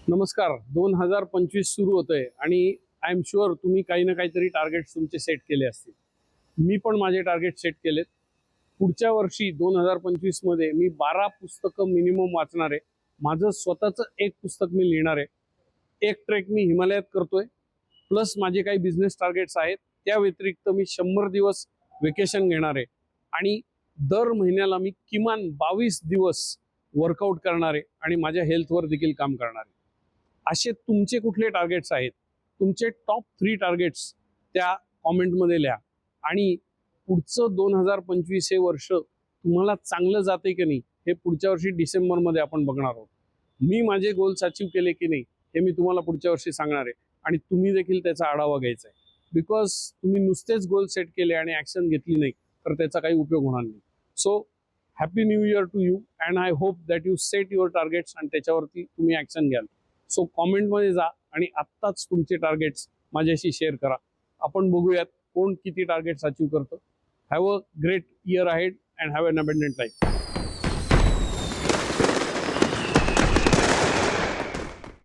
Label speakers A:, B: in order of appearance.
A: नमस्कार. 2025 सुरू होतंय आणि आय एम शुअर तुम्ही काही ना काहीतरी टार्गेट्स तुमचे सेट केले असतील. मी पण माझे टार्गेट सेट केलेत. पुढच्या वर्षी 2025 मध्ये मी 12 पुस्तकं मिनिमम वाचणार आहे. माझं स्वतःचं एक पुस्तक मी लिहिणार आहे. एक ट्रेक मी हिमालयात करतोय, प्लस माझे काही बिझनेस टार्गेट्स आहेत. त्या व्यतिरिक्त मी 100 दिवस वेकेशन घेणार आहे आणि दर महिन्याला मी किमान 22 दिवस वर्कआउट करणार आहे आणि माझ्या हेल्थवर देखील काम करणार आहे. असे तुमचे कुठले टार्गेट्स आहेत, तुमचे टॉप 3 टार्गेट्स त्या कॉमेंटमध्ये लिहा. आणि पुढचं 2025 हे वर्ष तुम्हाला चांगलं जाते की नाही हे पुढच्या वर्षी डिसेंबरमध्ये आपण बघणार आहोत. मी माझे गोल्स अचीव केले की नाही हे मी तुम्हाला पुढच्या वर्षी सांगणार आहे आणि तुम्ही देखील त्याचा आढावा घ्यायचा आहे. बिकॉज तुम्ही नुसतेच गोल सेट केले आणि ॲक्शन घेतली नाही तर त्याचा काही उपयोग होणार नाही. So happy new year to you and I hope that you set your targets आणि त्याच्यावरती तुम्ही ॲक्शन घ्याल. सो कॉमेंटमध्ये जा आणि आत्ताच तुमचे टार्गेट्स माझ्याशी शेअर करा. आपण बघूयात कोण किती टार्गेट्स अचीव करतं. Have a great year ahead and have N abundant life.